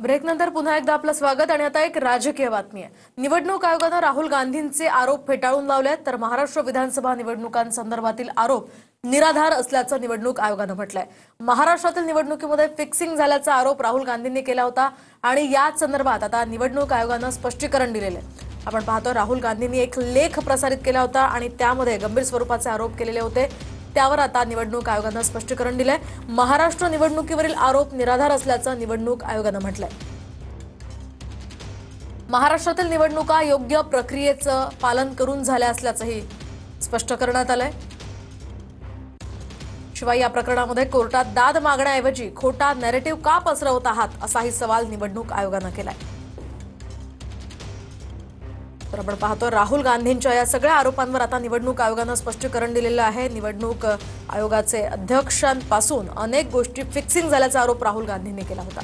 ब्रेकनंतर पुन्हा एकदा आपलं स्वागत आणि आता एक राजकीय बातमी आहे। निवडणूक आयोगाने राहुल गांधींचे आरोप फेटाळून लावलेत, तर महाराष्ट्र विधानसभा निवडणुकांसंदर्भातील आरोप निराधार असल्याचं निवडणूक आयोगाने म्हटलंय। महाराष्ट्रातील निवडणुकीमध्ये फिक्सिंग झाल्याचा आरोप राहुल गांधींनी केला होता आणि याच संदर्भात आता निवडणूक आयोगाने स्पष्टीकरण दिलेलं आहे। आपण पाहतो राहुल गांधींनी एक लेख प्रसारित केला होता आणि त्यामध्ये गंभीर स्वरूपाचे आरोप केलेले होते। त्यावर आता निवडणूक आयोगाने स्पष्टीकरण दिलंय। महाराष्ट्र निवडणुकीवरील आरोप निराधार असल्याचं निवडणूक आयोगाने म्हटलंय। महाराष्ट्रातील निवडणुका योग्य प्रक्रियेचं पालन करून झाल्या असल्याचंही स्पष्ट करण्यात आलंय। शिवाय या प्रकरणामध्ये कोर्टात दाद मागण्याऐवजी खोटा नॅरेटिव्ह का पसरवत आहात असाही सवाल निवडणूक आयोगाने केलाय। तर आपण पाहतो राहुल गांधींच्या या सगळ्या आरोपांवर आता निवडणूक आयोगाने स्पष्टीकरण दिलेलं आहे। निवडणूक आयोगाचे अध्यक्षांपासून अनेक गोष्टी फिक्सिंग झाल्याचा आरोप राहुल गांधींनी केला होता।